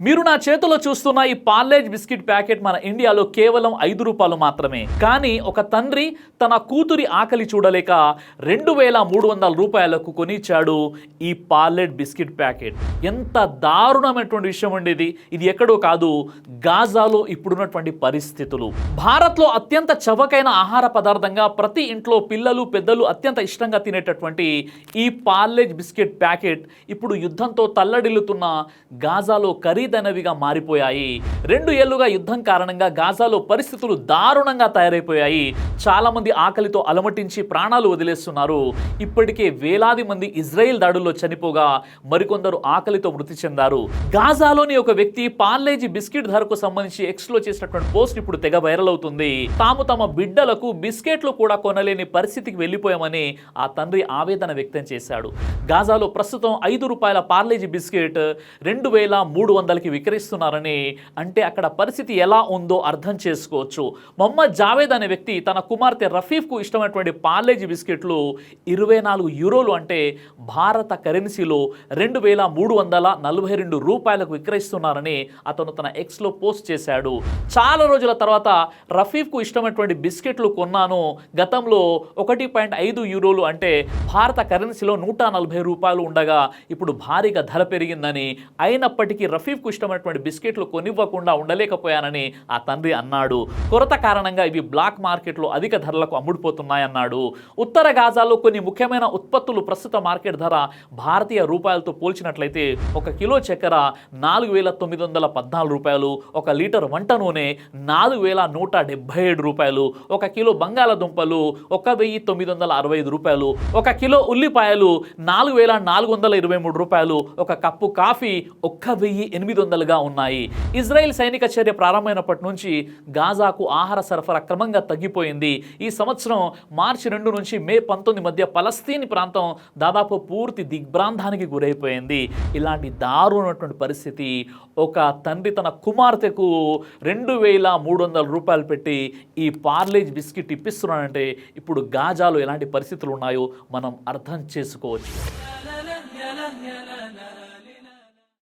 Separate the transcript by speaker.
Speaker 1: మీరు నా చేతిలో చూస్తున్న ఈ పార్లేజ్ బిస్కెట్ ప్యాకెట్ మన ఇండియాలో కేవలం 5 రూపాయలు మాత్రమే. కానీ ఒక తండ్రి తన కూతురి ఆకలి చూడలేక 2300 రూపాయలకు కొనిచ్చాడు ఈ పార్లేజ్ బిస్కెట్ ప్యాకెట్. ఎంత దారుణమైనటువంటి విషయం ఉండేది. ఇది ఎక్కడో కాదు, గాజాలో ఇప్పుడున్నటువంటి పరిస్థితులు. భారత్లో అత్యంత చవకైన ఆహార పదార్థంగా ప్రతి ఇంట్లో పిల్లలు పెద్దలు అత్యంత ఇష్టంగా తినేటటువంటి ఈ పార్లేజ్ బిస్కెట్ ప్యాకెట్ ఇప్పుడు యుద్ధంతో తల్లడిల్లుతున్న గాజాలో ఖరీదైనవిగా మారిపోయాయి. 2 ఏళ్లుగా యుద్ధం కారణంగా గాజాలో పరిస్థితులు దారుణంగా తయారైపోయాయి. చాలా మంది ఆకలితో అలమటించి ప్రాణాలు వదిలేస్తున్నారు. ఇప్పటికే వేలాది మంది ఇజ్రాయెల్ దాడుల్లో చనిపోగా మరికొందరు ఆకలితో మృతి చెందారు. గాజాలోని ఒక వ్యక్తి పార్లేజీ బిస్కెట్ ధరకు సంబంధించి ఎక్స్లో చేసినటువంటి పోస్ట్ ఇప్పుడు తెగ వైరల్ అవుతుంది. తాము తమ బిడ్డలకు బిస్కెట్లు కూడా కొనలేని పరిస్థితికి వెళ్ళిపోయామని ఆ తండ్రి ఆవేదన వ్యక్తం చేశాడు. గాజాలో ప్రస్తుతం 5 రూపాయల పార్లేజీ బిస్కెట్ 2300కి విక్రయిస్తున్నారని అంటే అక్కడ పరిస్థితి ఎలా ఉందో అర్థం చేసుకోవచ్చు. మొహమ్మద్ జావేద్ అనే వ్యక్తి తన కుమార్తె రఫీఫ్కు ఇష్టమైనటువంటి పార్లేజీ బిస్కెట్లు 24 యూరోలు అంటే భారత కరెన్సీలో 2342 రూపాయలకు విక్రయిస్తున్నారని అతను తన ఎక్స్లో పోస్ట్ చేశాడు. చాలా రోజుల తర్వాత రఫీఫ్కు ఇష్టమైనటువంటి బిస్కెట్లు కొన్నాను. గతంలో 1.5 యూరోలు అంటే భారత కరెన్సీలో 140 రూపాయలు ఉండగా ఇప్పుడు భారీగా ధర పెరిగిందని, అయినప్పటికీ రఫీఫ్కు ఇష్టమైనటువంటి బిస్కెట్లు కొనివ్వకుండా ఉండలేకపోయానని ఆ తండ్రి అన్నాడు. కొరత కారణంగా ఇవి బ్లాక్ మార్కెట్లో అధిక ధరలకు అమ్ముడుపోతున్నాయన్నాడు. ఉత్తర గాజాలో కొన్ని ముఖ్యమైన ఉత్పత్తులు ప్రస్తుత మార్కెట్ ధర భారతీయ రూపాయలతో పోల్చినట్లయితే 1 కిలో చక్కెర 4914 రూపాయలు, 1 లీటర్ వంట నూనె 4177 రూపాయలు, 1 కిలో బంగాళదుంపలు 1965 రూపాయలు, 1 కిలో ఉల్లిపాయలు 4423 రూపాయలు, 1 కప్పు కాఫీ 1800గా ఉన్నాయి. ఇజ్రాయెల్ సైనిక చర్య ప్రారంభమైనప్పటి నుంచి గాజాకు ఆహార సరఫరా క్రమంగా తగ్గిపోయింది. ఈ సంవత్సరం మార్చి 2 నుంచి మే 19 మధ్య పలస్తీన్ ప్రాంతం దాదాపు పూర్తి దిగ్భ్రాంతానికి గురైపోయింది. ఇలాంటి దారుణమైనటువంటి పరిస్థితి. ఒక తండ్రి తన కుమార్తెకు 2300 రూపాయలు పెట్టి ఈ పార్లేజ్ బిస్కెట్ ఇప్పిస్తున్నాడంటే ఇప్పుడు గాజాలో ఎలాంటి పరిస్థితులు ఉన్నాయో మనం అర్థం చేసుకోవచ్చు.